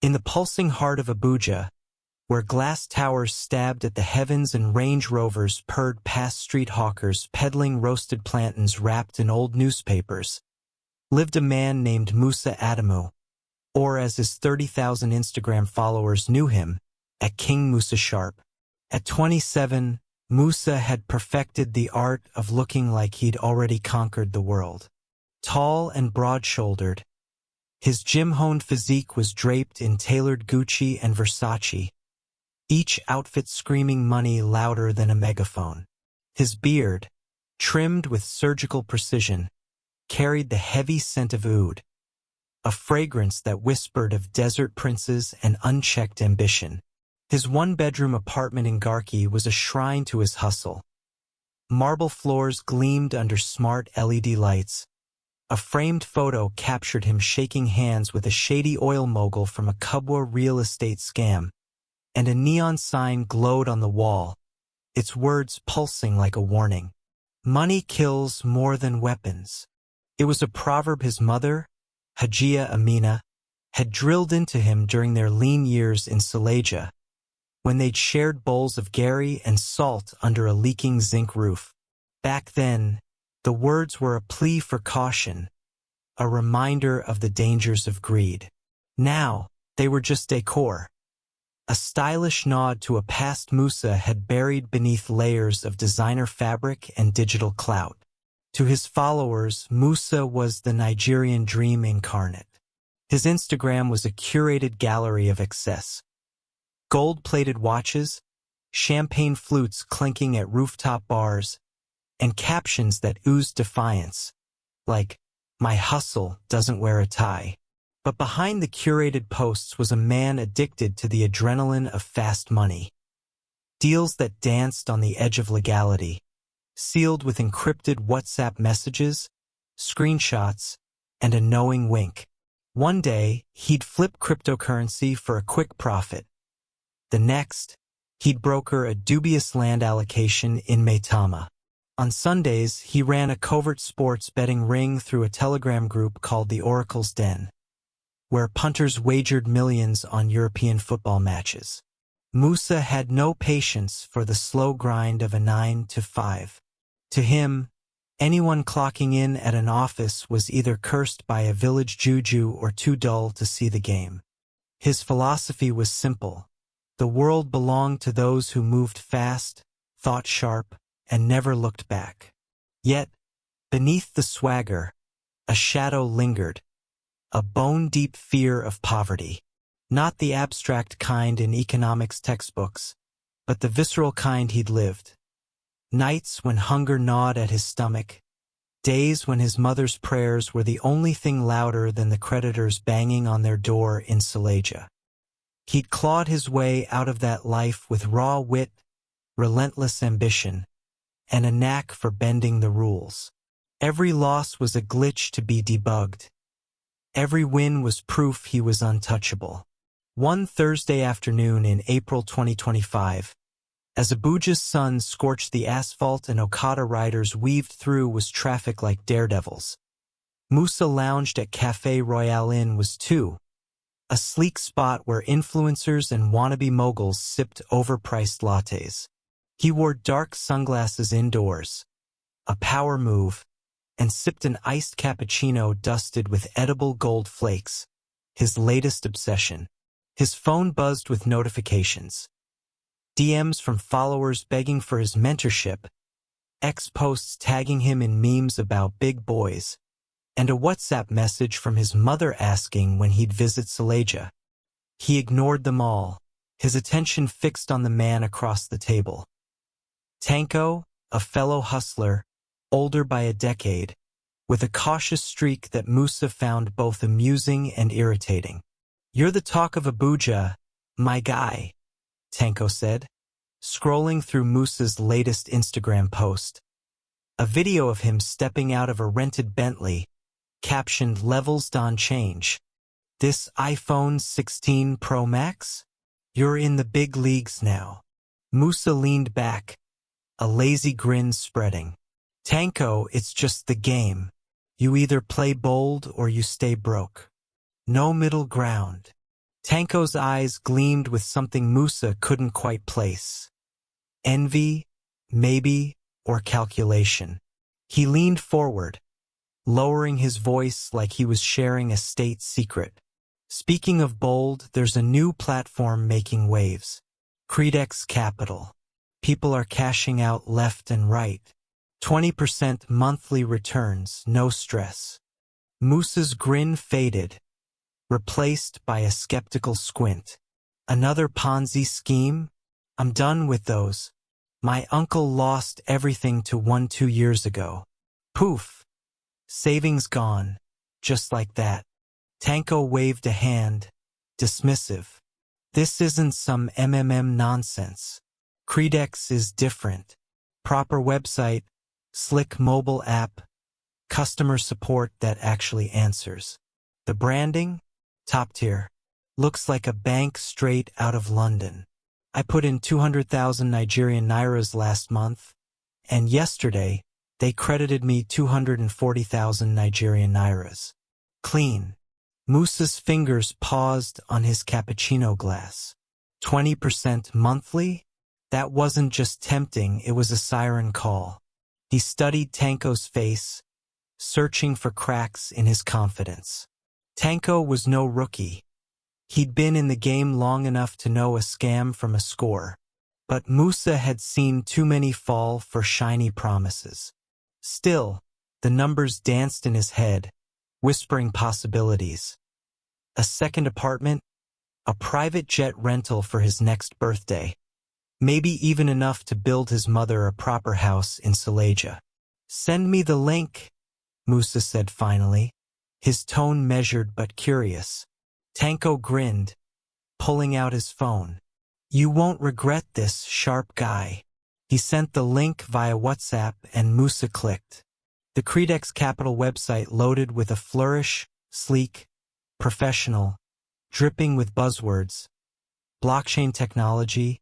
In the pulsing heart of Abuja, where glass towers stabbed at the heavens and Range Rovers purred past street hawkers peddling roasted plantains wrapped in old newspapers, lived a man named Musa Adamu, or as his 30,000 Instagram followers knew him, at King Musa Sharp. At 27, Musa had perfected the art of looking like he'd already conquered the world. Tall and broad-shouldered, his gym-honed physique was draped in tailored Gucci and Versace, each outfit screaming money louder than a megaphone. His beard, trimmed with surgical precision, carried the heavy scent of oud, a fragrance that whispered of desert princes and unchecked ambition. His one-bedroom apartment in Garki was a shrine to his hustle. Marble floors gleamed under smart LED lights. A framed photo captured him shaking hands with a shady oil mogul from a Kubwa real estate scam, and a neon sign glowed on the wall, its words pulsing like a warning. Money kills more than weapons. It was a proverb his mother, Hajia Amina, had drilled into him during their lean years in Suleja, when they'd shared bowls of gari and salt under a leaking zinc roof. Back then, the words were a plea for caution, a reminder of the dangers of greed. Now, they were just decor. A stylish nod to a past Musa had buried beneath layers of designer fabric and digital clout. To his followers, Musa was the Nigerian dream incarnate. His Instagram was a curated gallery of excess. Gold-plated watches, champagne flutes clinking at rooftop bars, and captions that oozed defiance, like, "My hustle doesn't wear a tie." But behind the curated posts was a man addicted to the adrenaline of fast money. Deals that danced on the edge of legality, sealed with encrypted WhatsApp messages, screenshots, and a knowing wink. One day, he'd flip cryptocurrency for a quick profit. The next, he'd broker a dubious land allocation in Maitama. On Sundays, he ran a covert sports betting ring through a Telegram group called the Oracle's Den, where punters wagered millions on European football matches. Musa had no patience for the slow grind of a 9-to-5. To him, anyone clocking in at an office was either cursed by a village juju or too dull to see the game. His philosophy was simple. The world belonged to those who moved fast, thought sharp, and never looked back. Yet, beneath the swagger, a shadow lingered, a bone-deep fear of poverty. Not the abstract kind in economics textbooks, but the visceral kind he'd lived. Nights when hunger gnawed at his stomach, days when his mother's prayers were the only thing louder than the creditors banging on their door in Suleja. He'd clawed his way out of that life with raw wit, relentless ambition, and a knack for bending the rules. Every loss was a glitch to be debugged. Every win was proof he was untouchable. One Thursday afternoon in April 2025, as Abuja's sun scorched the asphalt and Okada riders weaved through was traffic like daredevils, Musa lounged at Café Royale Inn was too, a sleek spot where influencers and wannabe moguls sipped overpriced lattes. He wore dark sunglasses indoors, a power move, and sipped an iced cappuccino dusted with edible gold flakes, his latest obsession. His phone buzzed with notifications. DMs from followers begging for his mentorship, ex-posts tagging him in memes about big boys, and a WhatsApp message from his mother asking when he'd visit Suleja. He ignored them all, his attention fixed on the man across the table. Tanko, a fellow hustler, older by a decade, with a cautious streak that Musa found both amusing and irritating. "You're the talk of Abuja, my guy," Tanko said, scrolling through Musa's latest Instagram post. A video of him stepping out of a rented Bentley, captioned "Levels don't change. This iPhone 16 Pro Max? You're in the big leagues now." Musa leaned back, a lazy grin spreading. "Tanko, it's just the game. You either play bold or you stay broke. No middle ground." Tanko's eyes gleamed with something Musa couldn't quite place. Envy, maybe, or calculation. He leaned forward, lowering his voice like he was sharing a state secret. Speaking of bold, there's a new platform making waves. CBEX Capital. People are cashing out left and right. 20% monthly returns, no stress. Musa's grin faded, replaced by a skeptical squint. Another Ponzi scheme? I'm done with those. My uncle lost everything to one 2 years ago. Poof. Savings gone. Just like that. Tanko waved a hand, dismissive. This isn't some nonsense. CBEX is different. Proper website, slick mobile app, customer support that actually answers. The branding? Top tier. Looks like a bank straight out of London. I put in 200,000 Nigerian nairas last month, and yesterday, they credited me 240,000 Nigerian nairas. Clean. Musa's fingers paused on his cappuccino glass. 20% monthly? That wasn't just tempting, it was a siren call. He studied Tanko's face, searching for cracks in his confidence. Tanko was no rookie. He'd been in the game long enough to know a scam from a score. But Musa had seen too many fall for shiny promises. Still, the numbers danced in his head, whispering possibilities. A second apartment, a private jet rental for his next birthday. Maybe even enough to build his mother a proper house in Silesia. Send me the link, Musa said finally, his tone measured but curious. Tanko grinned, pulling out his phone. You won't regret this, sharp guy. He sent the link via WhatsApp and Musa clicked. The CBEX Capital website loaded with a flourish, sleek, professional, dripping with buzzwords. Blockchain technology,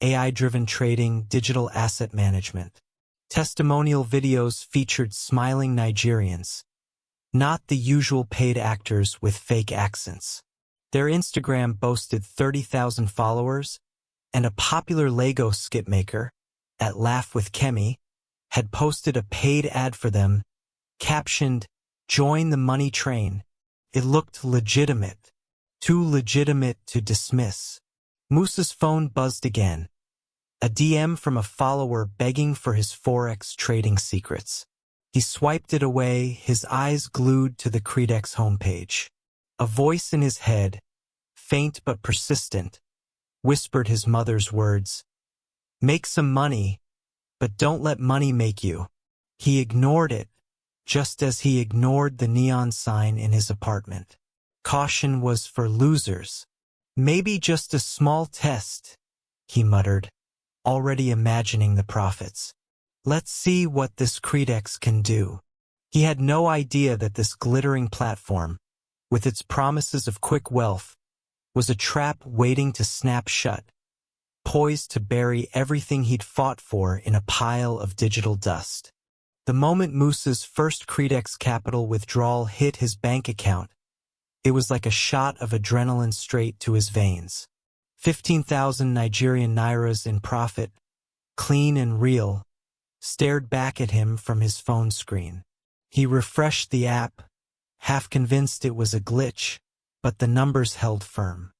AI-driven trading, digital asset management. Testimonial videos featured smiling Nigerians, not the usual paid actors with fake accents. Their Instagram boasted 30,000 followers, and a popular Lego skip maker, at Laugh with Kemi, had posted a paid ad for them, captioned, "Join the money train." It looked legitimate, too legitimate to dismiss. Musa's phone buzzed again, a DM from a follower begging for his Forex trading secrets. He swiped it away, his eyes glued to the CBEX homepage. A voice in his head, faint but persistent, whispered his mother's words. Make some money, but don't let money make you. He ignored it, just as he ignored the neon sign in his apartment. Caution was for losers. Maybe just a small test, he muttered, already imagining the profits. Let's see what this CBEX can do. He had no idea that this glittering platform, with its promises of quick wealth, was a trap waiting to snap shut, poised to bury everything he'd fought for in a pile of digital dust. The moment Musa's first CBEX Capital withdrawal hit his bank account, it was like a shot of adrenaline straight to his veins. 15,000 Nigerian nairas in profit, clean and real, stared back at him from his phone screen. He refreshed the app, half convinced it was a glitch, but the numbers held firm.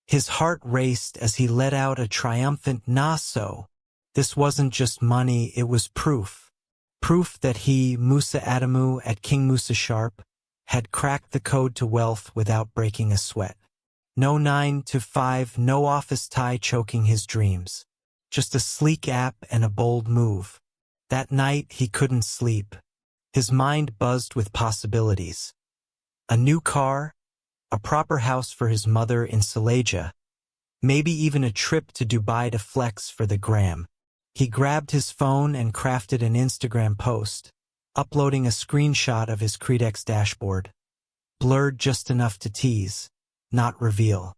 His heart raced as he let out a triumphant "nah so." This wasn't just money, it was proof. Proof that he, Musa Adamu at King Musa Sharp, had cracked the code to wealth without breaking a sweat. No 9 to 5, no office tie choking his dreams. Just a sleek app and a bold move. That night he couldn't sleep. His mind buzzed with possibilities. A new car, a proper house for his mother in Silesia, maybe even a trip to Dubai to flex for the gram. He grabbed his phone and crafted an Instagram post, uploading a screenshot of his CBEX dashboard, blurred just enough to tease, not reveal.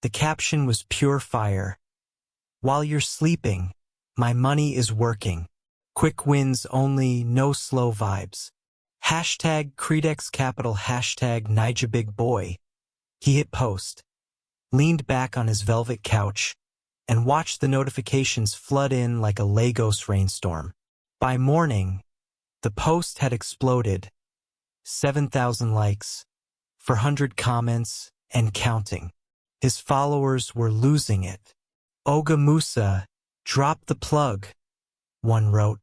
The caption was pure fire. While you're sleeping, my money is working. Quick wins only, no slow vibes. Hashtag CBEX Capital, hashtag Niger Big Boy. He hit post. leaned back on his velvet couch, and watched the notifications flood in like a Lagos rainstorm. By morning, the post had exploded, 7,000 likes, 400 comments, and counting. His followers were losing it. Oga Musa, drop the plug, one wrote.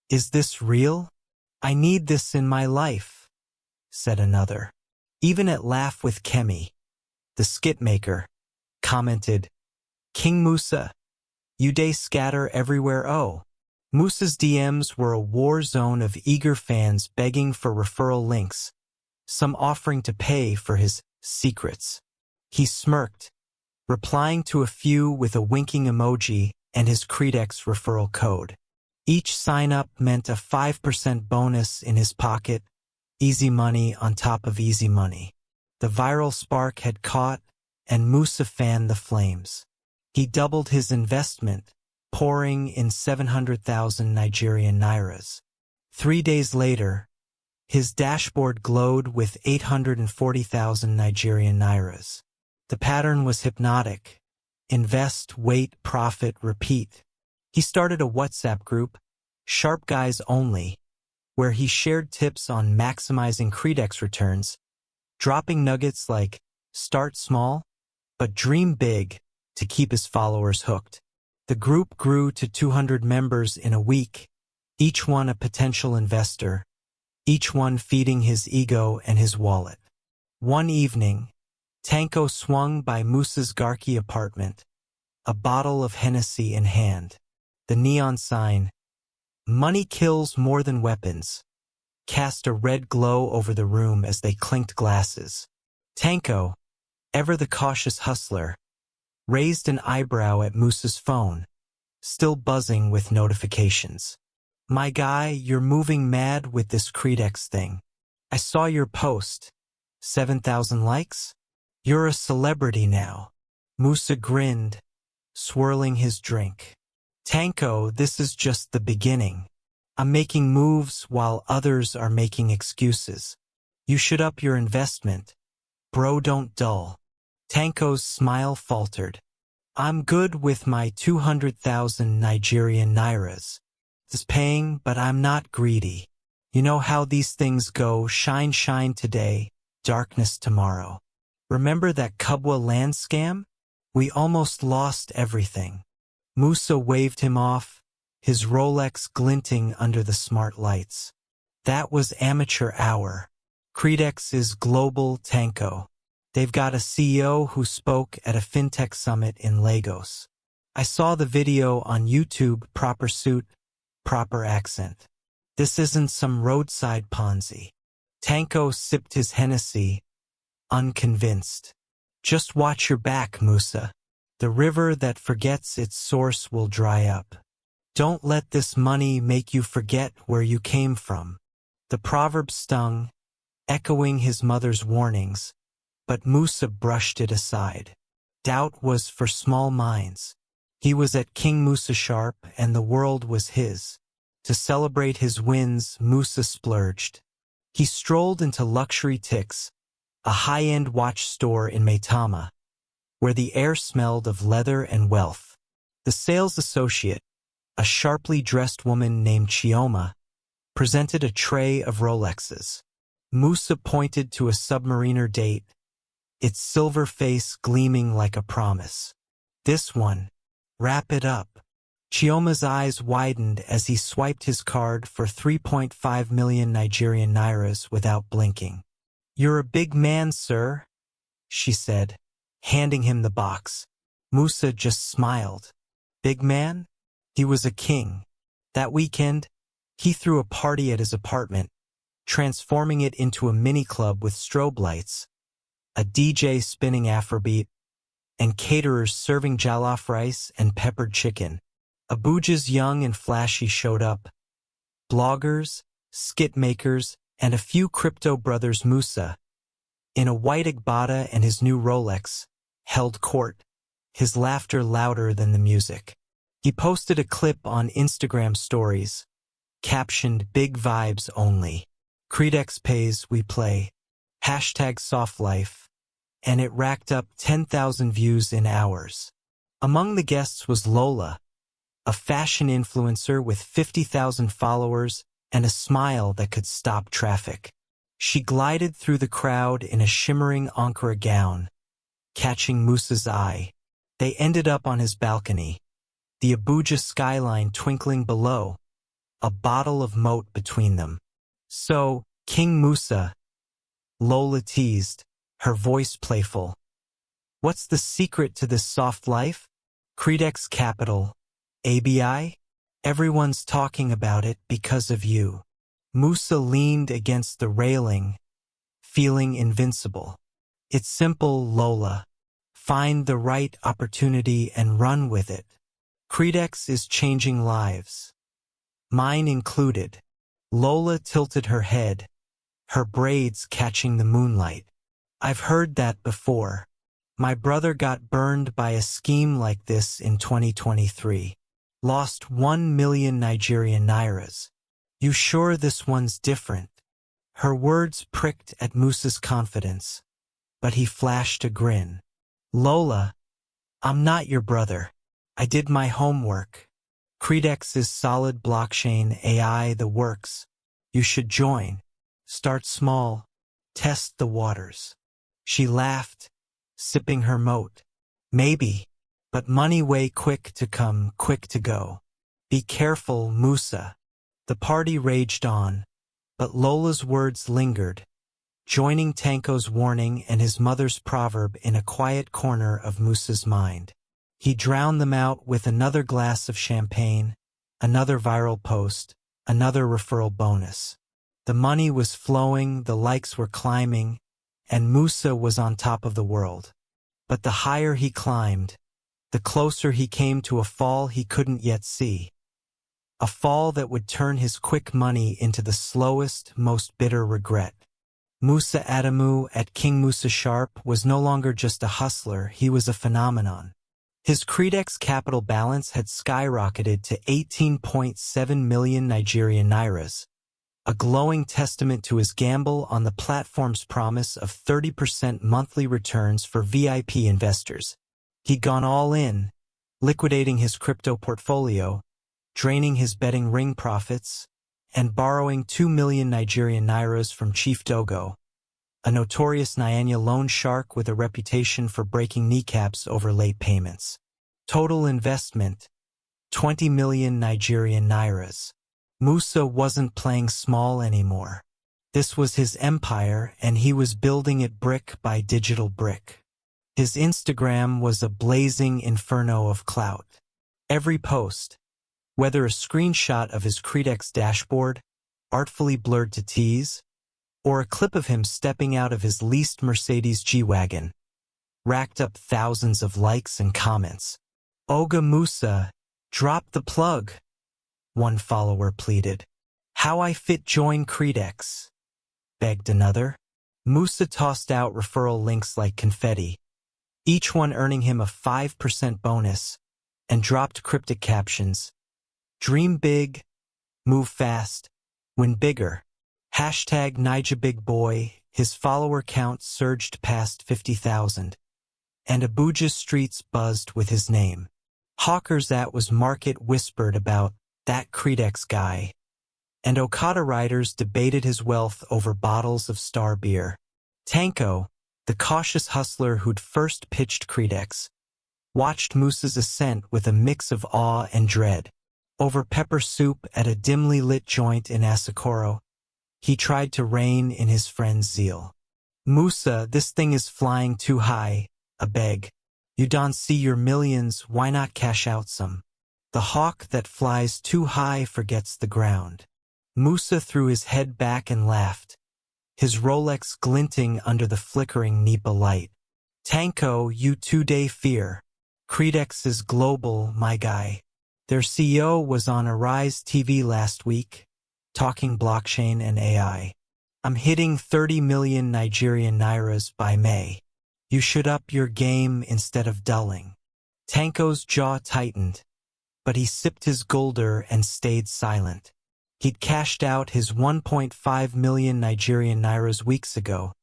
Is this real? I need this in my life, said another. Even at Laugh with Kemi, the skit maker, commented, King Musa, you day scatter everywhere oh. Musa's DMs were a war zone of eager fans begging for referral links, some offering to pay for his secrets. He smirked, replying to a few with a winking emoji and his CBEX referral code. Each sign-up meant a 5% bonus in his pocket, easy money on top of easy money. The viral spark had caught, and Musa fanned the flames. He doubled his investment, pouring in 700,000 Nigerian nairas. 3 days later, his dashboard glowed with 840,000 Nigerian nairas. The pattern was hypnotic. Invest, wait, profit, repeat. He started a WhatsApp group, Sharp Guys Only, where he shared tips on maximizing CBEX returns, dropping nuggets like start small, but dream big to keep his followers hooked. The group grew to 200 members in a week, each one a potential investor, each one feeding his ego and his wallet. One evening, Tanko swung by Musa's Garki apartment, a bottle of Hennessy in hand. The neon sign, Money Kills More Than Weapons, cast a red glow over the room as they clinked glasses. Tanko, ever the cautious hustler, raised an eyebrow at Musa's phone, still buzzing with notifications. My guy, you're moving mad with this CBEX thing. I saw your post. 7,000 likes? You're a celebrity now. Musa grinned, swirling his drink. Tanko, this is just the beginning. I'm making moves while others are making excuses. You should up your investment. Bro, don't dull. Tanko's smile faltered. I'm good with my 200,000 Nigerian nairas. It's paying, but I'm not greedy. You know how these things go, shine today, darkness tomorrow. Remember that Kubwa land scam? We almost lost everything. Musa waved him off, his Rolex glinting under the smart lights. That was amateur hour. CBEX is global, Tanko. They've got a CEO who spoke at a fintech summit in Lagos. I saw the video on YouTube, proper suit, proper accent. This isn't some roadside Ponzi. Tanko sipped his Hennessy, unconvinced. Just watch your back, Musa. The river that forgets its source will dry up. Don't let this money make you forget where you came from. The proverb stung, echoing his mother's warnings, but Musa brushed it aside. Doubt was for small minds. He was at King Musa Sharp and the world was his. To celebrate his wins, Musa splurged. He strolled into Luxury Tix, a high-end watch store in Maitama, where the air smelled of leather and wealth. The sales associate, a sharply dressed woman named Chioma, presented a tray of Rolexes. Musa pointed to a submariner date, its silver face gleaming like a promise. This one, wrap it up. Chioma's eyes widened as he swiped his card for 3.5 million Nigerian nairas without blinking. You're a big man, sir, she said, handing him the box. Musa just smiled. Big man? He was a king. That weekend, he threw a party at his apartment, transforming it into a mini club with strobe lights, a DJ spinning Afrobeat, and caterers serving jollof rice and peppered chicken. Abuja's young and flashy showed up. Bloggers, skit makers, and a few crypto brothers. Musa, in a white Agbada and his new Rolex, held court, his laughter louder than the music. He posted a clip on Instagram stories, captioned Big Vibes Only. CBEX pays, we play. #soft life. and it racked up 10,000 views in hours. Among the guests was Lola, a fashion influencer with 50,000 followers and a smile that could stop traffic. She glided through the crowd in a shimmering Ankara gown, catching Musa's eye. They ended up on his balcony, the Abuja skyline twinkling below, a bottle of moat between them. "So, King Musa," Lola teased, her voice playful. "What's the secret to this soft life?" "CBEX Capital, ABI? Everyone's talking about it because of you." Musa leaned against the railing, feeling invincible. "It's simple, Lola. Find the right opportunity and run with it. CBEX is changing lives. Mine included." Lola tilted her head, her braids catching the moonlight. "I've heard that before. My brother got burned by a scheme like this in 2023. Lost 1 million Nigerian nairas. You sure this one's different?" Her words pricked at Musa's confidence, but he flashed a grin. "Lola, I'm not your brother. I did my homework. CBEX is solid blockchain AI the works. You should join. Start small. Test the waters." She laughed, sipping her moat. "Maybe, but money way quick to come, quick to go. Be careful, Musa." The party raged on, but Lola's words lingered, joining Tanko's warning and his mother's proverb in a quiet corner of Musa's mind. He drowned them out with another glass of champagne, another viral post, another referral bonus. The money was flowing, the likes were climbing, and Musa was on top of the world. But the higher he climbed, the closer he came to a fall he couldn't yet see. A fall that would turn his quick money into the slowest, most bitter regret. Musa Adamu at King Musa Sharp was no longer just a hustler, he was a phenomenon. His CBEX capital balance had skyrocketed to 18.7 million Nigerian nairas, a glowing testament to his gamble on the platform's promise of 30% monthly returns for VIP investors. He'd gone all in, liquidating his crypto portfolio, draining his betting ring profits, and borrowing 2 million Nigerian nairas from Chief Dogo, a notorious Nyanya loan shark with a reputation for breaking kneecaps over late payments. Total investment, 20 million Nigerian nairas. Musa wasn't playing small anymore. This was his empire, and he was building it brick by digital brick. His Instagram was a blazing inferno of clout. Every post, whether a screenshot of his CBEX dashboard, artfully blurred to tease, or a clip of him stepping out of his leased Mercedes G-Wagon, racked up thousands of likes and comments. "Oga Musa, drop the plug," one follower pleaded. "How I fit join CBEX," begged another. Musa tossed out referral links like confetti, each one earning him a 5% bonus, and dropped cryptic captions. "Dream big, move fast, win bigger." Hashtag NijaBigBoy. His follower count surged past 50,000, and Abuja streets buzzed with his name. Hawkers at was market whispered about that CBEX guy, and Okada riders debated his wealth over bottles of Star beer. Tanko, the cautious hustler who'd first pitched CBEX, watched Musa's ascent with a mix of awe and dread. Over pepper soup at a dimly lit joint in Asokoro, he tried to rein in his friend's zeal. "Musa, this thing is flying too high, a beg. You don't see your millions, why not cash out some? The hawk that flies too high forgets the ground." Musa threw his head back and laughed, his Rolex glinting under the flickering Nipa light. "Tanko, you two-day fear. CBEX is global, my guy." Their CEO was on Arise TV last week, talking blockchain and AI. "I'm hitting 30 million Nigerian nairas by May. You should up your game instead of dulling." Tanko's jaw tightened, but he sipped his Gulder and stayed silent. He'd cashed out his 1.5 million Nigerian nairas weeks ago,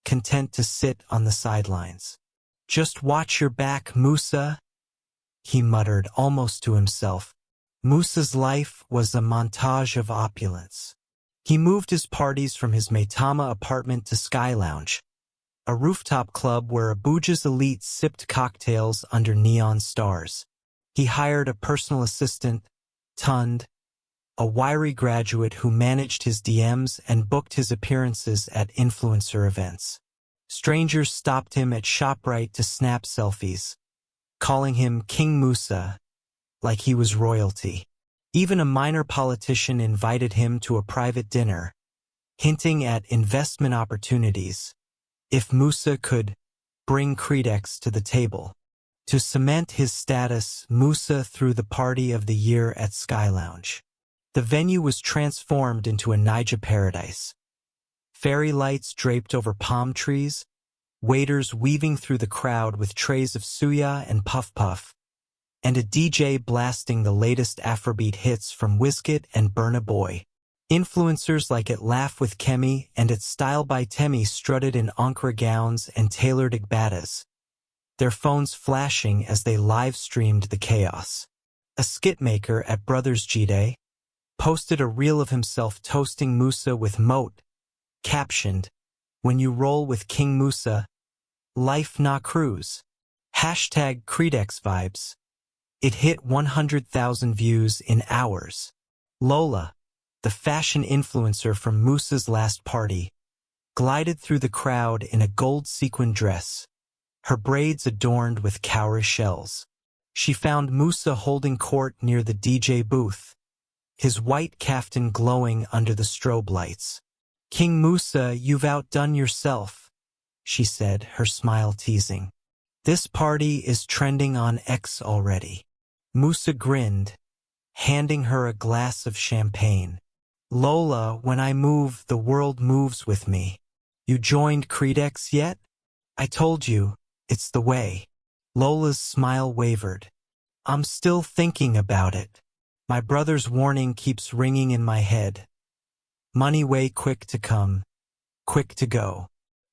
content to sit on the sidelines. "Just watch your back, Musa," he muttered almost to himself. Musa's life was a montage of opulence. He moved his parties from his Maitama apartment to Sky Lounge, a rooftop club where Abuja's elites sipped cocktails under neon stars. He hired a personal assistant, Tund, a wiry graduate who managed his DMs and booked his appearances at influencer events. Strangers stopped him at ShopRite to snap selfies, calling him King Musa, like he was royalty. Even a minor politician invited him to a private dinner, hinting at investment opportunities if Musa could bring CBEX to the table. To cement his status, Musa threw the party of the year at Sky Lounge. The venue was transformed into a Niger paradise. Fairy lights draped over palm trees, waiters weaving through the crowd with trays of suya and puff-puff, and a DJ blasting the latest Afrobeat hits from Wizkid and Burna Boy. Influencers like At Laugh with Kemi and At Style by Temi strutted in Ankara gowns and tailored igbatas, their phones flashing as they live-streamed the chaos. A skit maker at Brothers Jide posted a reel of himself toasting Musa with moat, captioned, "When you roll with King Musa, life na cruise." Hashtag CBEX vibes. It hit 100,000 views in hours. Lola, the fashion influencer from Musa's last party, glided through the crowd in a gold sequin dress, her braids adorned with cowrie shells. She found Musa holding court near the DJ booth, his white kaftan glowing under the strobe lights. "King Musa, you've outdone yourself," she said, her smile teasing. "This party is trending on X already." Musa grinned, handing her a glass of champagne. "Lola, when I move, the world moves with me. You joined CBEX yet? I told you, it's the way." Lola's smile wavered. "I'm still thinking about it. My brother's warning keeps ringing in my head. Money way quick to come, quick to go.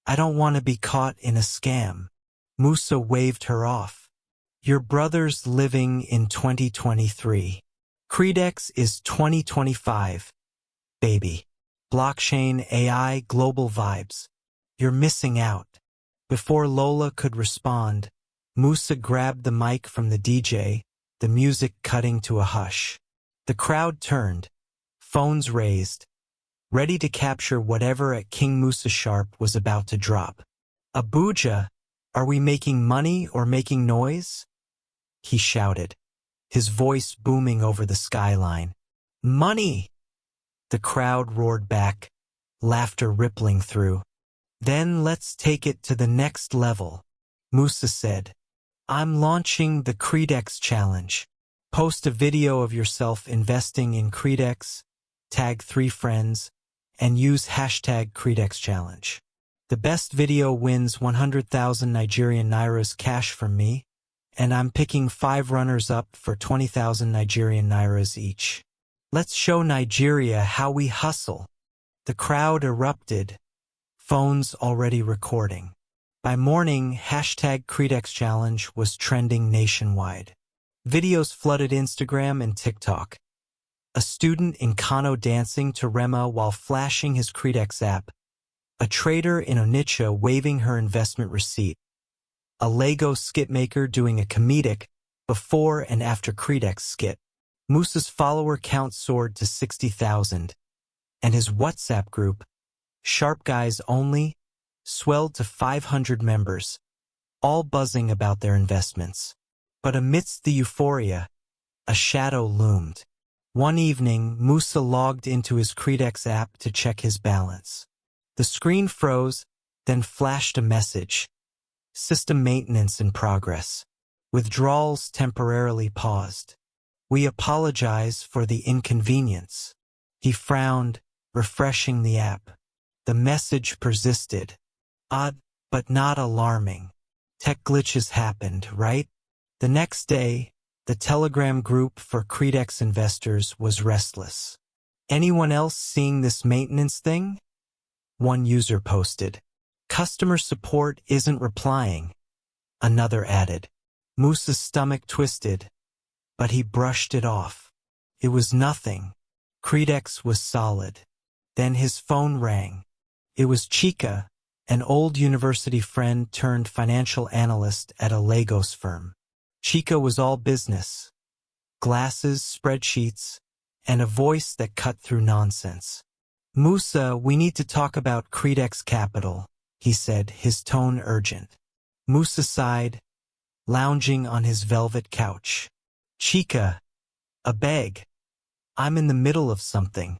I don't want to be caught in a scam." Musa waved her off. "Your brother's living in 2023. CBEX is 2025, baby. Blockchain, AI, global vibes. You're missing out." Before Lola could respond, Musa grabbed the mic from the DJ, the music cutting to a hush. The crowd turned, phones raised, ready to capture whatever at King Musa Sharp was about to drop. "Abuja, are we making money or making noise?" he shouted, his voice booming over the skyline. "Money!" the crowd roared back, laughter rippling through. "Then let's take it to the next level," Musa said. "I'm launching the CBEX challenge. Post a video of yourself investing in CBEX, tag 3 friends, and use hashtag CBEX challenge. The best video wins 100,000 Nigerian Nairas cash from me, and I'm picking 5 runners-up for 20,000 Nigerian Nairas each. Let's show Nigeria how we hustle." The crowd erupted, phones already recording. By morning, hashtag CBEX challenge was trending nationwide. Videos flooded Instagram and TikTok. A student in Kano dancing to Rema while flashing his CBEX app. A trader in Onitsha waving her investment receipt. A Lego skit maker doing a comedic before and after CBEX skit. Musa's follower count soared to 60,000, and his WhatsApp group, Sharp Guys Only, swelled to 500 members, all buzzing about their investments. But amidst the euphoria, a shadow loomed. One evening, Musa logged into his CBEX app to check his balance. The screen froze, then flashed a message. "System maintenance in progress. Withdrawals temporarily paused. We apologize for the inconvenience." He frowned, refreshing the app. The message persisted. Odd, but not alarming. Tech glitches happened, right? The next day, the Telegram group for CBEX investors was restless. "Anyone else seeing this maintenance thing?" One user posted. Customer support isn't replying, another added. Musa's stomach twisted, but he brushed it off. It was nothing. CBEX was solid. Then his phone rang. It was Chica, an old university friend turned financial analyst at a Lagos firm. Chica was all business. Glasses, spreadsheets, and a voice that cut through nonsense. Musa, we need to talk about CBEX Capital, he said, his tone urgent. Musa sighed, lounging on his velvet couch. Chica, a beg. I'm in the middle of something.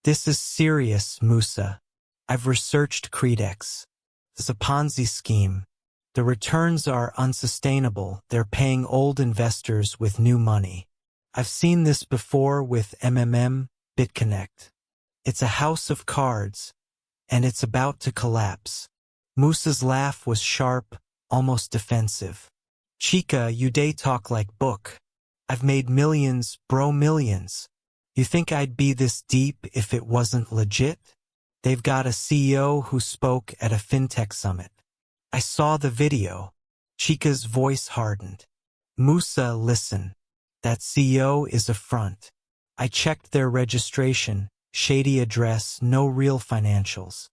This is serious, Musa. I've researched CBEX. It's a Ponzi scheme. The returns are unsustainable. They're paying old investors with new money. I've seen this before with BitConnect. It's a house of cards, and it's about to collapse. Musa's laugh was sharp, almost defensive. Chica, you day talk like book. I've made millions, bro, millions. You think I'd be this deep if it wasn't legit? They've got a CEO who spoke at a fintech summit. I saw the video. Chica's voice hardened. Musa, listen. That CEO is a front. I checked their registration, shady address, no real financials.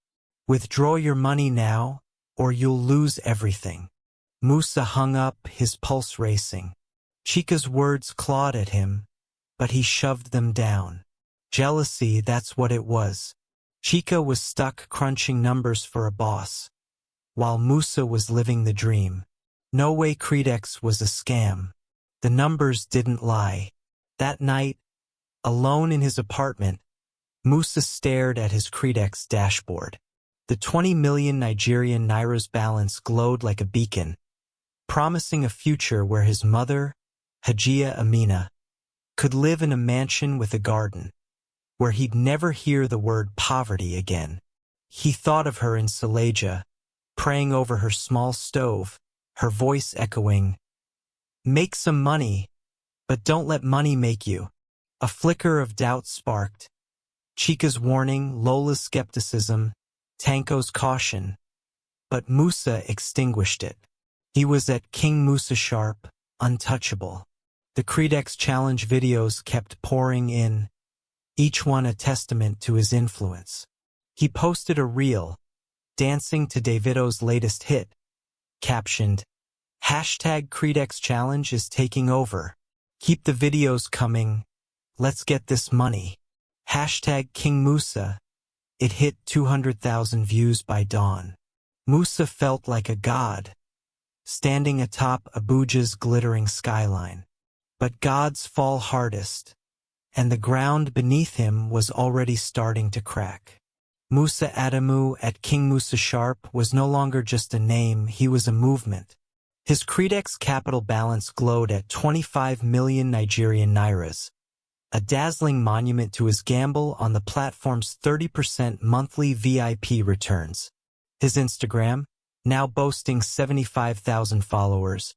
Withdraw your money now, or you'll lose everything. Musa hung up, his pulse racing. Chica's words clawed at him, but he shoved them down. Jealousy, that's what it was. Chica was stuck crunching numbers for a boss, while Musa was living the dream. No way CBEX was a scam. The numbers didn't lie. That night, alone in his apartment, Musa stared at his CBEX dashboard. The 20 million Nigerian naira's balance glowed like a beacon, promising a future where his mother, Hajiya Amina, could live in a mansion with a garden, where he'd never hear the word poverty again. He thought of her in Suleja, praying over her small stove, her voice echoing, "Make some money, but don't let money make you." A flicker of doubt sparked. Chica's warning, Lola's skepticism, Tanko's caution. But Musa extinguished it. He was at King Musa sharp, untouchable. The CBEX challenge videos kept pouring in, each one a testament to his influence. He posted a reel, dancing to Davido's latest hit, captioned, #CBEX challenge is taking over. Keep the videos coming. Let's get this money. #King Musa. It hit 200,000 views by dawn. Musa felt like a god, standing atop Abuja's glittering skyline. But gods fall hardest, and the ground beneath him was already starting to crack. Musa Adamu at King Musa Sharp was no longer just a name, he was a movement. His CBEX capital balance glowed at 25 million Nigerian nairas, a dazzling monument to his gamble on the platform's 30% monthly VIP returns. His Instagram, now boasting 75,000 followers,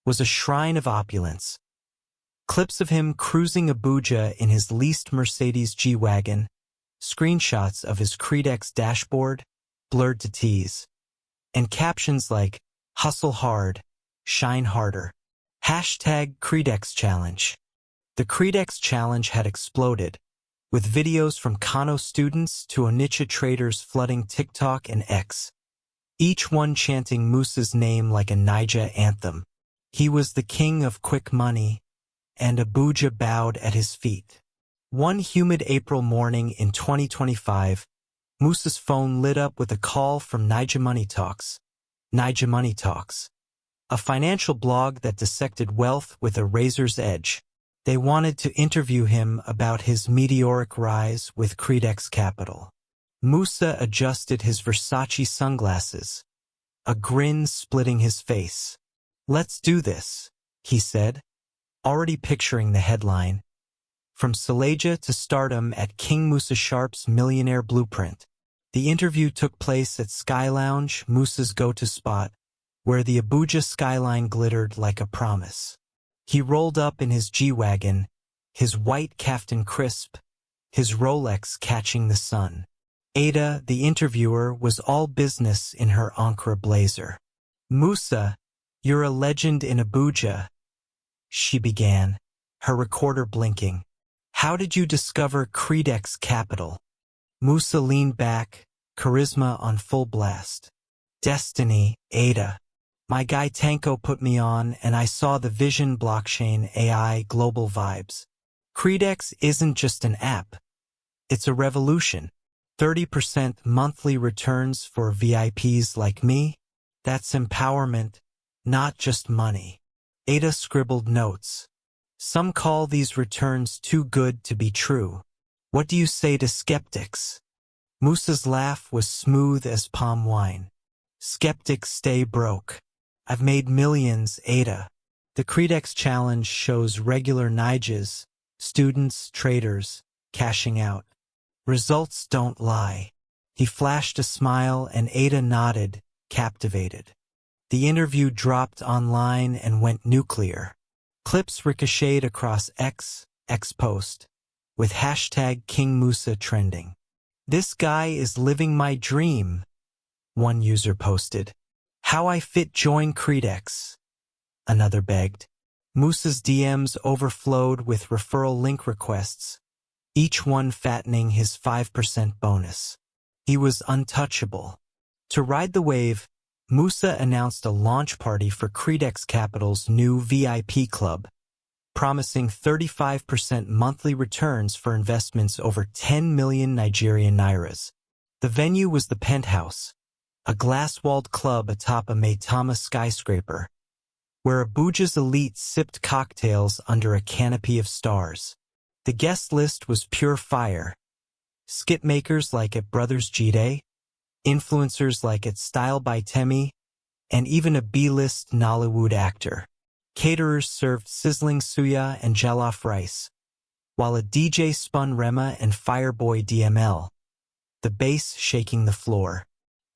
was a shrine of opulence. Clips of him cruising Abuja in his leased Mercedes G-Wagon, screenshots of his CBEX dashboard, blurred to tease, and captions like, "Hustle hard, shine harder." #CBEX challenge. The CBEX challenge had exploded, with videos from Kano students to Onitsha traders flooding TikTok and X, each one chanting Musa's name like a Niger anthem. He was the king of quick money, and Abuja bowed at his feet. One humid April morning in 2025, Musa's phone lit up with a call from Niger Money Talks, a financial blog that dissected wealth with a razor's edge. They wanted to interview him about his meteoric rise with CBEX Capital. Musa adjusted his Versace sunglasses, a grin splitting his face. "Let's do this," he said, already picturing the headline. From Suleja to stardom at King Musa Sharp's Millionaire Blueprint. The interview took place at Sky Lounge, Musa's go-to spot, where the Abuja skyline glittered like a promise. He rolled up in his G-Wagon, his white caftan crisp, his Rolex catching the sun. Ada, the interviewer, was all business in her Ankara blazer. Musa, you're a legend in Abuja, she began, her recorder blinking. How did you discover CBEX Capital? Musa leaned back, charisma on full blast. Destiny, Ada. My guy Tanko put me on and I saw the vision blockchain AI global vibes. CBEX isn't just an app. It's a revolution. 30% monthly returns for VIPs like me? That's empowerment, not just money. Ada scribbled notes. Some call these returns too good to be true. What do you say to skeptics? Musa's laugh was smooth as palm wine. Skeptics stay broke. I've made millions, Ada. The CBEX challenge shows regular Nigerians, students, traders, cashing out. Results don't lie. He flashed a smile and Ada nodded, captivated. The interview dropped online and went nuclear. Clips ricocheted across X post, with hashtag King Musa trending. This guy is living my dream, one user posted. How I fit join CBEX, another begged. Musa's DMs overflowed with referral link requests, each one fattening his 5% bonus. He was untouchable. To ride the wave, Musa announced a launch party for CBEX Capital's new VIP club, promising 35% monthly returns for investments over 10 million Nigerian nairas. The venue was the Penthouse, a glass-walled club atop a Maitama skyscraper, where Abuja's elite sipped cocktails under a canopy of stars. The guest list was pure fire. Skit makers like at Brothers Jide, influencers like at Style by Temi, and even a B-list Nollywood actor. Caterers served sizzling suya and jollof rice, while a DJ spun Rema and Fireboy DML, the bass shaking the floor.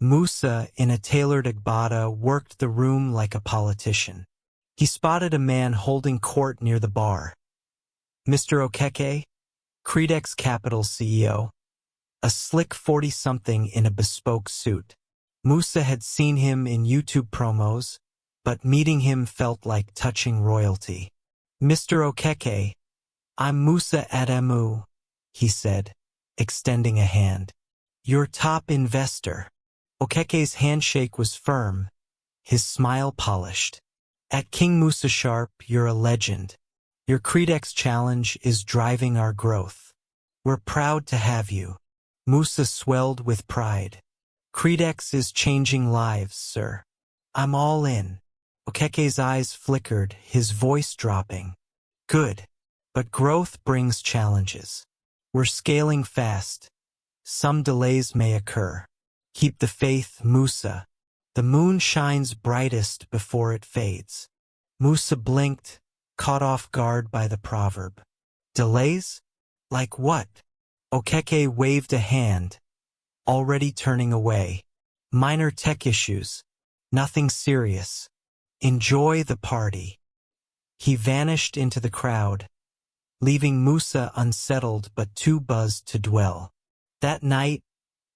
Musa, in a tailored agbada, worked the room like a politician. He spotted a man holding court near the bar. Mr. Okeke, CBEX Capital CEO, a slick 40-something in a bespoke suit. Musa had seen him in YouTube promos, but meeting him felt like touching royalty. Mr. Okeke, I'm Musa Adamu, he said, extending a hand. Your top investor. Okeke's handshake was firm, his smile polished. At King Musa Sharp, you're a legend. Your CBEX challenge is driving our growth. We're proud to have you. Musa swelled with pride. CBEX is changing lives, sir. I'm all in. Okeke's eyes flickered, his voice dropping. Good. But growth brings challenges. We're scaling fast. Some delays may occur. Keep the faith, Musa. The moon shines brightest before it fades. Musa blinked, caught off guard by the proverb. Delays? Like what? Okeke waved a hand, already turning away. Minor tech issues. Nothing serious. Enjoy the party. He vanished into the crowd, leaving Musa unsettled but too buzzed to dwell. That night,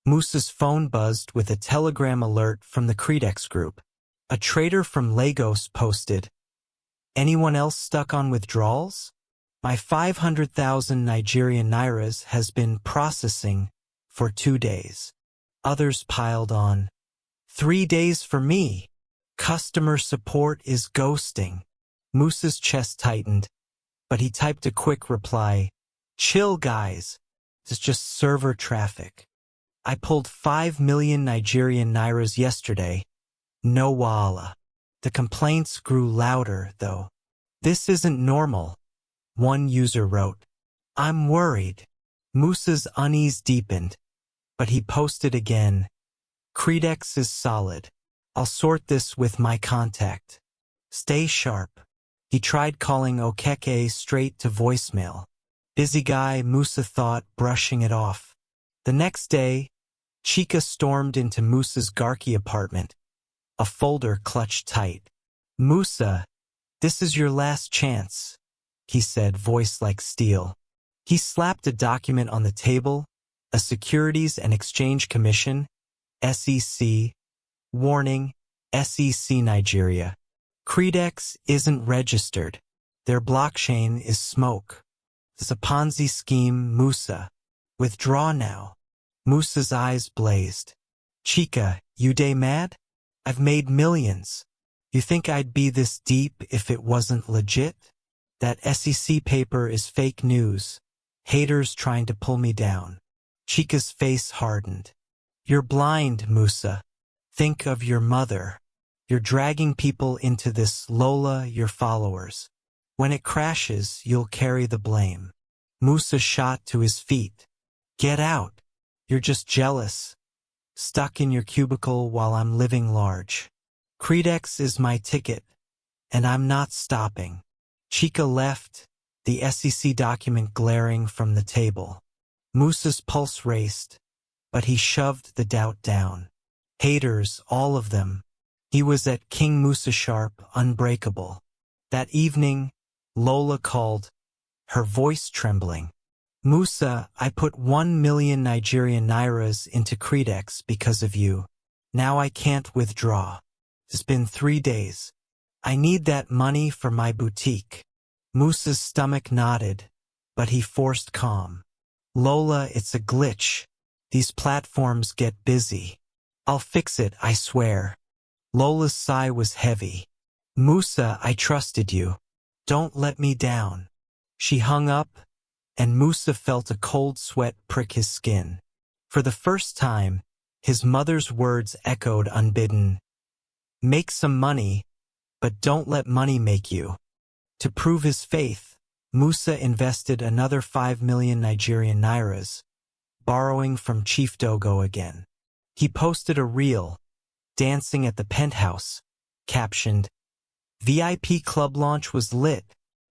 Musa's phone buzzed with a telegram alert from the CBEX group. A trader from Lagos posted, "Anyone else stuck on withdrawals? My 500,000 Nigerian nairas has been processing for 2 days." Others piled on, 3 days for me. Customer support is ghosting. Musa's chest tightened, but he typed a quick reply, "Chill, guys. It's just server traffic. I pulled 5 million Nigerian nairas yesterday. No wahala." The complaints grew louder, though. "This isn't normal," one user wrote. "I'm worried." Musa's unease deepened, but he posted again, "CBEX is solid. I'll sort this with my contact. Stay sharp." He tried calling Okeke straight to voicemail. Busy guy, Musa thought, brushing it off. The next day, Chika stormed into Musa's Garki apartment, a folder clutched tight. "Musa, this is your last chance," he said, voice like steel. He slapped a document on the table, A Securities and Exchange Commission, SEC, warning, SEC Nigeria. CBEX isn't registered. Their blockchain is smoke. It's a Ponzi scheme, Musa. Withdraw now. Musa's eyes blazed. Chica, you dey mad? I've made millions. You think I'd be this deep if it wasn't legit? That SEC paper is fake news. Haters trying to pull me down. Chica's face hardened. You're blind, Musa. Think of your mother. You're dragging people into this, Lola, your followers. When it crashes, you'll carry the blame. Musa shot to his feet. Get out. You're just jealous. Stuck in your cubicle while I'm living large. CBEX is my ticket, and I'm not stopping. Chica left, the SEC document glaring from the table. Musa's pulse raced, but he shoved the doubt down. Haters, all of them. He was at King Musa sharp, unbreakable. That evening, Lola called, her voice trembling. Musa, I put 1 million Nigerian nairas into CBEX because of you. Now I can't withdraw. It's been 3 days. I need that money for my boutique. Musa's stomach nodded, but he forced calm. Lola, it's a glitch. These platforms get busy. I'll fix it, I swear. Lola's sigh was heavy. Musa, I trusted you. Don't let me down. She hung up, and Musa felt a cold sweat prick his skin. For the first time, his mother's words echoed unbidden. Make some money, but don't let money make you. To prove his faith, Musa invested another 5 million Nigerian nairas, borrowing from Chief Dogo again. He posted a reel, dancing at the penthouse, captioned, VIP club launch was lit.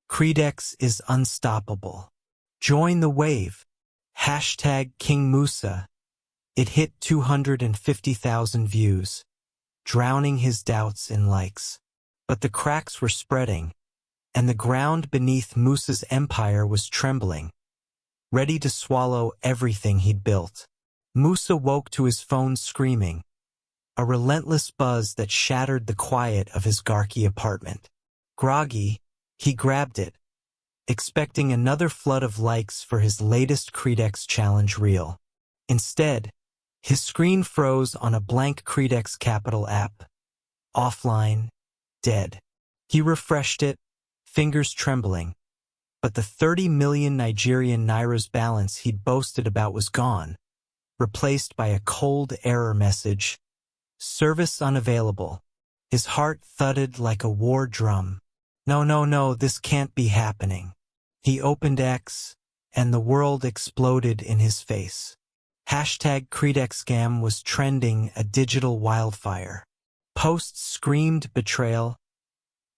CBEX is unstoppable. Join the wave. Hashtag King Musa. It hit 250,000 views, drowning his doubts in likes. But the cracks were spreading, and the ground beneath Musa's empire was trembling, ready to swallow everything he'd built. Musa woke to his phone screaming, a relentless buzz that shattered the quiet of his Garki apartment. Groggy, he grabbed it, expecting another flood of likes for his latest CBEX challenge reel. Instead, his screen froze on a blank CBEX Capital app. Offline, dead. He refreshed it, fingers trembling, but the 30 million Nigerian nairas balance he'd boasted about was gone, replaced by a cold error message. Service unavailable. His heart thudded like a war drum. No, this can't be happening. He opened X, and the world exploded in his face. Hashtag CBEX scam was trending, a digital wildfire. Posts screamed betrayal.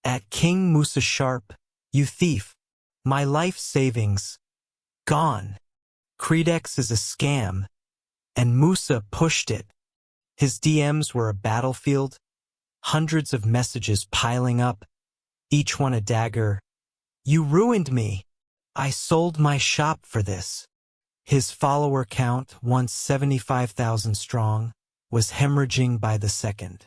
At King Musa sharp, you thief. My life savings. Gone. CBEX is a scam. And Musa pushed it. His DMs were a battlefield. Hundreds of messages piling up, each one a dagger. You ruined me. I sold my shop for this. His follower count, once 75,000 strong, was hemorrhaging by the second.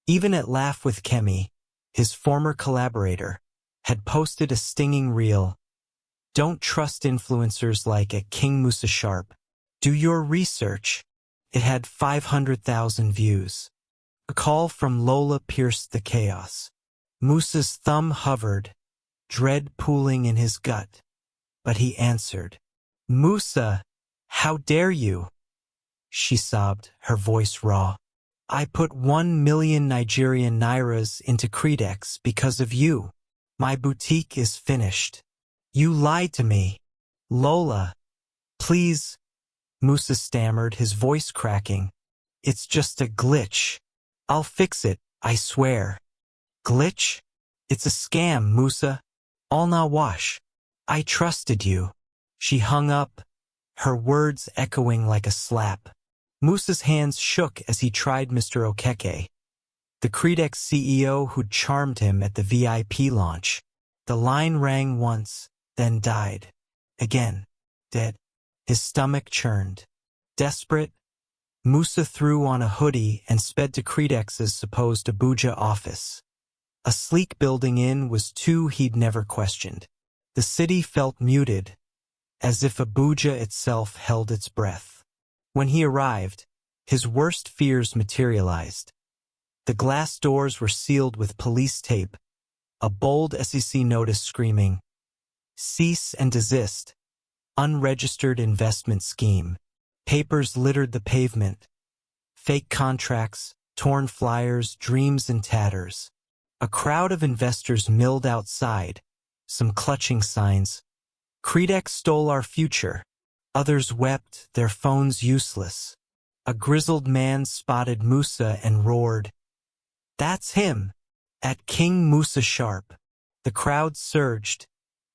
Even at Laugh with Kemi, his former collaborator, had posted a stinging reel. Don't trust influencers like at King Musa Sharp. Do your research. It had 500,000 views. A call from Lola pierced the chaos. Musa's thumb hovered, dread pooling in his gut. But he answered. Musa, how dare you? She sobbed, her voice raw. I put 1 million Nigerian nairas into CBEX because of you. My boutique is finished. You lied to me. Lola, please. Musa stammered, his voice cracking. It's just a glitch. I'll fix it, I swear. Glitch? It's a scam, Musa. All na wash. I trusted you. She hung up, her words echoing like a slap. Musa's hands shook as he tried Mr. Okeke, the CBEX CEO who'd charmed him at the VIP launch. The line rang once, then died. Again. Dead. His stomach churned. Desperate, Musa threw on a hoodie and sped to CBEX's supposed Abuja office. A sleek building in was two he'd never questioned. The city felt muted, as if Abuja itself held its breath. When he arrived, his worst fears materialized. The glass doors were sealed with police tape, a bold SEC notice screaming, "Cease and desist, unregistered investment scheme." Papers littered the pavement. Fake contracts, torn flyers, dreams in tatters. A crowd of investors milled outside, some clutching signs. "CBEX stole our future." Others wept, their phones useless. A grizzled man spotted Musa and roared, "That's him! At King Musa Sharp." The crowd surged,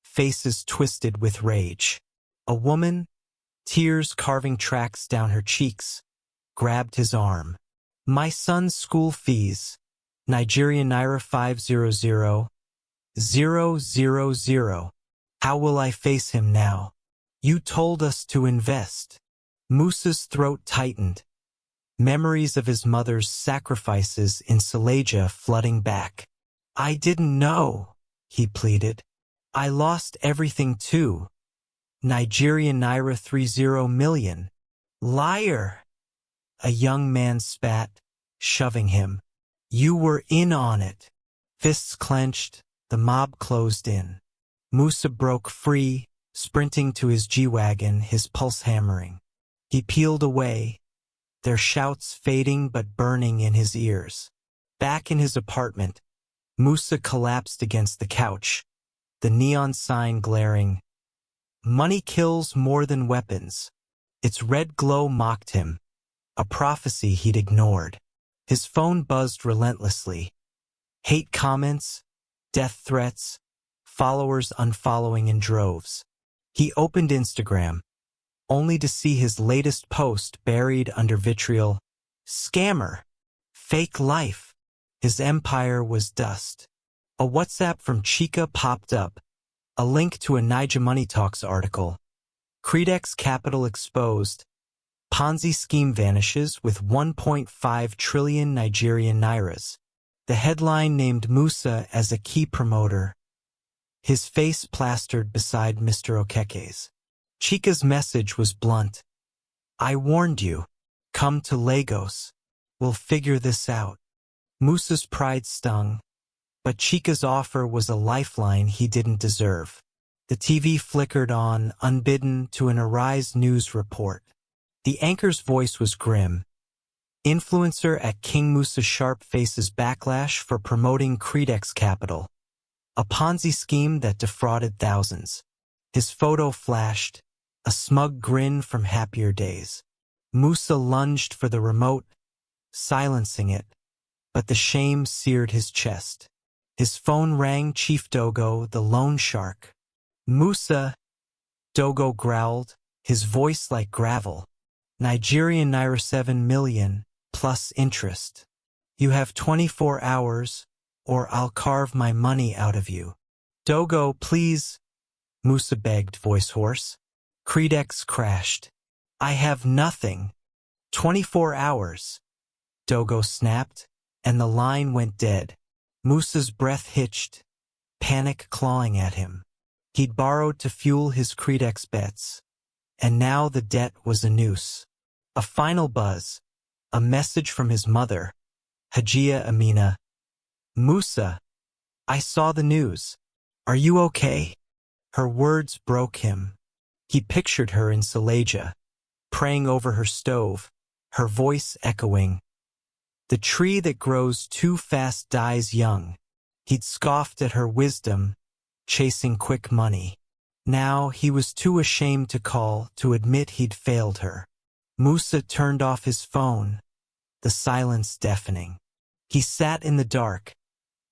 faces twisted with rage. A woman, tears carving tracks down her cheeks, grabbed his arm. "My son's school fees, Nigerian naira 500,000. How will I face him now? You told us to invest." Musa's throat tightened, memories of his mother's sacrifices in Suleja flooding back. "I didn't know," he pleaded. "I lost everything too. Nigerian naira 30 million. Liar!" A young man spat, shoving him. "You were in on it." Fists clenched, the mob closed in. Musa broke free, sprinting to his G-Wagon, his pulse hammering. He peeled away, their shouts fading but burning in his ears. Back in his apartment, Musa collapsed against the couch, the neon sign glaring. "Money kills more than weapons." Its red glow mocked him, a prophecy he'd ignored. His phone buzzed relentlessly. Hate comments, death threats, followers unfollowing in droves. He opened Instagram, only to see his latest post buried under vitriol. "Scammer. Fake life." His empire was dust. A WhatsApp from Chika popped up, a link to a Niger Money Talks article. CBEX capital exposed. Ponzi scheme vanishes with 1.5 trillion Nigerian nairas. The headline named Musa as a key promoter, his face plastered beside Mr. Okeke's. Chika's message was blunt. "I warned you. Come to Lagos. We'll figure this out." Musa's pride stung, but Chika's offer was a lifeline he didn't deserve. The TV flickered on, unbidden, to an Arise News report. The anchor's voice was grim. "Influencer at King Musa Sharp faces backlash for promoting CBEX Capital, a Ponzi scheme that defrauded thousands." His photo flashed, a smug grin from happier days. Musa lunged for the remote, silencing it, but the shame seared his chest. His phone rang. Chief Dogo, the loan shark. "Musa," Dogo growled, his voice like gravel. "Nigerian naira 7 million, plus interest. You have 24 hours, or I'll carve my money out of you." "Dogo, please," Musa begged, voice hoarse. CBEX crashed. "I have nothing." 24 hours. Dogo snapped, and the line went dead. Musa's breath hitched, panic clawing at him. He'd borrowed to fuel his CBEX bets, and now the debt was a noose. A final buzz, a message from his mother, Hajia Amina. "Musa, I saw the news. Are you okay?" Her words broke him. He pictured her in Suleja, praying over her stove, her voice echoing. "The tree that grows too fast dies young." He'd scoffed at her wisdom, chasing quick money. Now he was too ashamed to call, to admit he'd failed her. Musa turned off his phone, the silence deafening. He sat in the dark,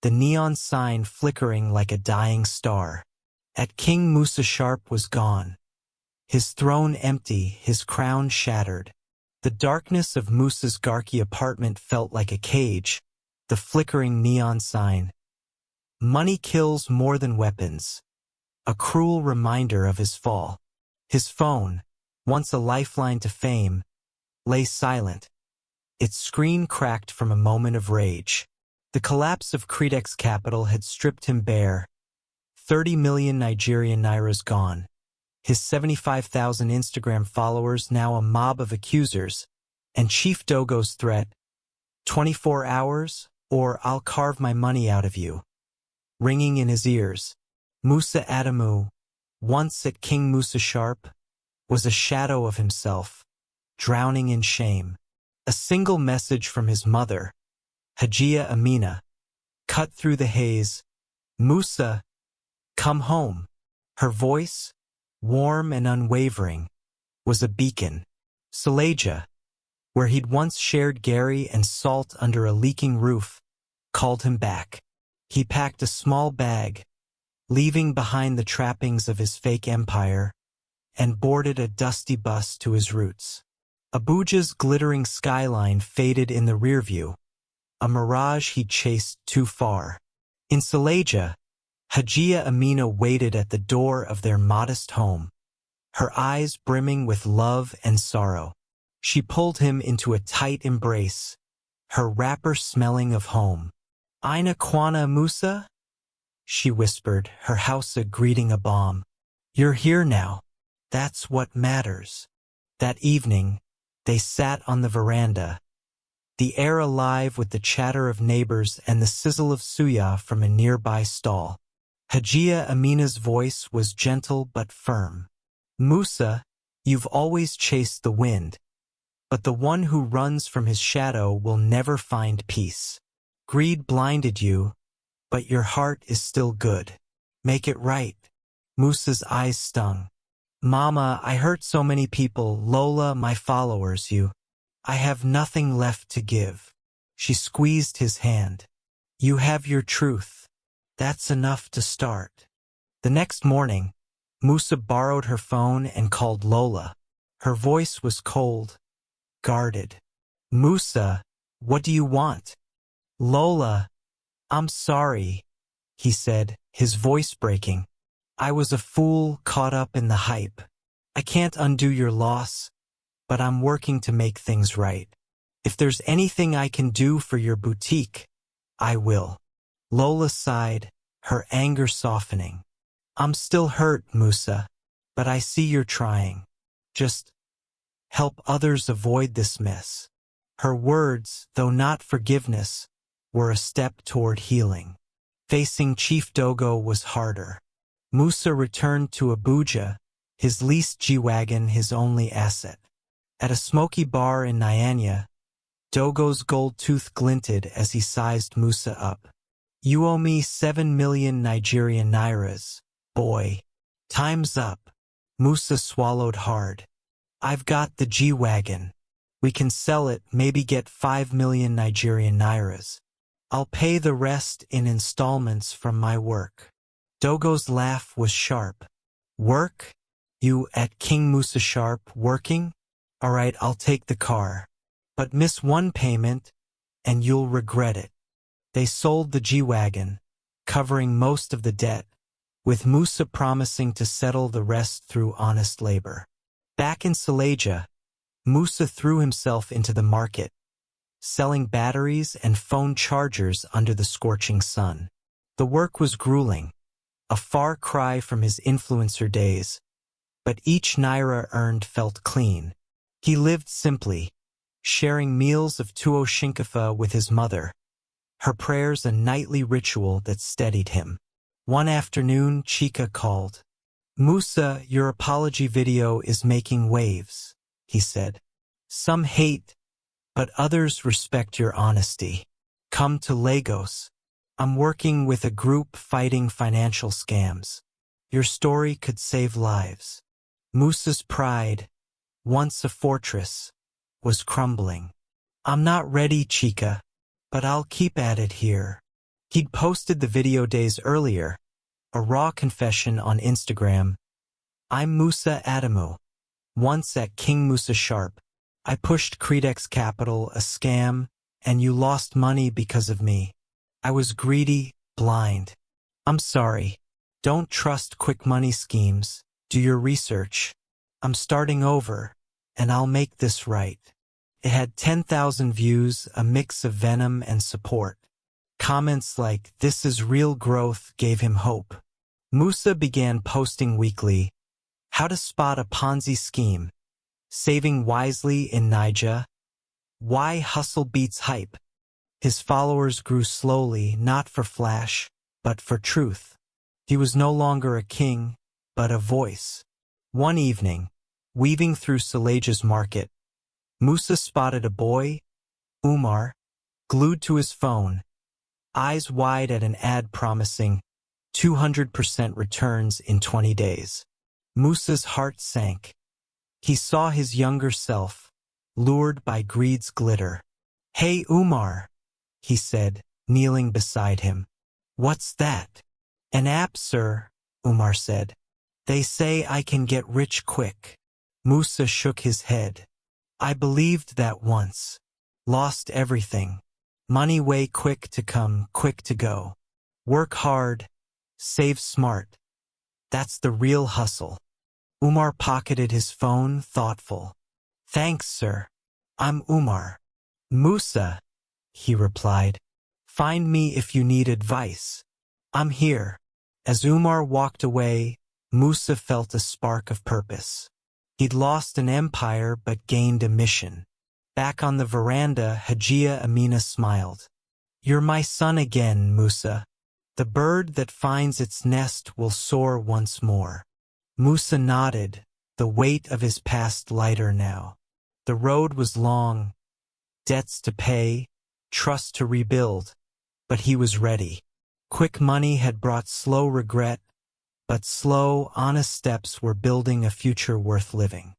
the neon sign flickering like a dying star. At King Musa Sharp was gone. His throne empty, his crown shattered. The darkness of Musa's Garki apartment felt like a cage, the flickering neon sign. "Money kills more than weapons." A cruel reminder of his fall. His phone, once a lifeline to fame, lay silent, its screen cracked from a moment of rage. The collapse of CBEX capital had stripped him bare, 30 million Nigerian nairas gone. His 75,000 Instagram followers now a mob of accusers, and Chief Dogo's threat, 24 hours, or I'll carve my money out of you, ringing in his ears. Musa Adamu, once at King Musa Sharp, was a shadow of himself, drowning in shame. A single message from his mother, Hajia Amina, cut through the haze. Musa, come home. Her voice, warm and unwavering, was a beacon. Saleja, where he'd once shared Gary and salt under a leaking roof, called him back. He packed a small bag, leaving behind the trappings of his fake empire, and boarded a dusty bus to his roots. Abuja's glittering skyline faded in the rearview, a mirage he'd chased too far. In Saleja, Hajia Amina waited at the door of their modest home, her eyes brimming with love and sorrow. She pulled him into a tight embrace, her wrapper smelling of home. "Ina Kwana Musa?" she whispered, her house greeting a bomb. "You're here now. That's what matters." That evening, they sat on the veranda, the air alive with the chatter of neighbors and the sizzle of suya from a nearby stall. Hajia Amina's voice was gentle but firm. "Musa, you've always chased the wind, but the one who runs from his shadow will never find peace. Greed blinded you, but your heart is still good. Make it right." Musa's eyes stung. "Mama, I hurt so many people, Lola, my followers, you. I have nothing left to give." She squeezed his hand. "You have your truth. That's enough to start." The next morning, Musa borrowed her phone and called Lola. Her voice was cold, guarded. "Musa, what do you want?" "Lola, I'm sorry," he said, his voice breaking. "I was a fool caught up in the hype. I can't undo your loss, but I'm working to make things right. If there's anything I can do for your boutique, I will." Lola sighed, her anger softening. "I'm still hurt, Musa, but I see you're trying. Just help others avoid this mess." Her words, though not forgiveness, were a step toward healing. Facing Chief Dogo was harder. Musa returned to Abuja, his leased G-Wagon his only asset. At a smoky bar in Nyanya, Dogo's gold tooth glinted as he sized Musa up. "You owe me 7 million Nigerian nairas, boy. Time's up." Musa swallowed hard. "I've got the G-Wagon. We can sell it, maybe get 5 million Nigerian nairas. I'll pay the rest in installments from my work." Dogo's laugh was sharp. "Work? You at King Musa Sharp working? All right, I'll take the car. But miss one payment, and you'll regret it." They sold the G-Wagon, covering most of the debt, with Musa promising to settle the rest through honest labor. Back in Saleja, Musa threw himself into the market, selling batteries and phone chargers under the scorching sun. The work was grueling, a far cry from his influencer days, but each naira earned felt clean. He lived simply, sharing meals of tuwo shinkafa with his mother, her prayers a nightly ritual that steadied him. One afternoon, Chika called. "Musa, your apology video is making waves," he said. "Some hate, but others respect your honesty. Come to Lagos. I'm working with a group fighting financial scams. Your story could save lives." Musa's pride, once a fortress, was crumbling. "I'm not ready, Chika, but I'll keep at it here." He'd posted the video days earlier, a raw confession on Instagram. "I'm Musa Adamu. Once at King Musa Sharp, I pushed CBEX Capital, a scam, and you lost money because of me. I was greedy, blind. I'm sorry. Don't trust quick money schemes. Do your research. I'm starting over, and I'll make this right." It had 10,000 views, a mix of venom and support. Comments like, "This is real growth," gave him hope. Musa began posting weekly, "How to spot a Ponzi scheme," "Saving wisely in Niger," "Why hustle beats hype." His followers grew slowly, not for flash, but for truth. He was no longer a king, but a voice. One evening, weaving through Salaja's market, Musa spotted a boy, Umar, glued to his phone, eyes wide at an ad promising 200% returns in 20 days. Musa's heart sank. He saw his younger self, lured by greed's glitter. "Hey Umar," he said, kneeling beside him. "What's that?" "An app, sir," Umar said. "They say I can get rich quick." Musa shook his head. "I believed that once. Lost everything. Money way quick to come, quick to go. Work hard, save smart. That's the real hustle." Umar pocketed his phone, thoughtful. "Thanks, sir. I'm Umar." "Musa," he replied. "Find me if you need advice. I'm here." As Umar walked away, Musa felt a spark of purpose. He'd lost an empire but gained a mission. Back on the veranda, Hajia Amina smiled. "You're my son again, Musa. The bird that finds its nest will soar once more." Musa nodded, the weight of his past lighter now. The road was long, debts to pay, trust to rebuild, but he was ready. Quick money had brought slow regret, but slow, honest steps were building a future worth living.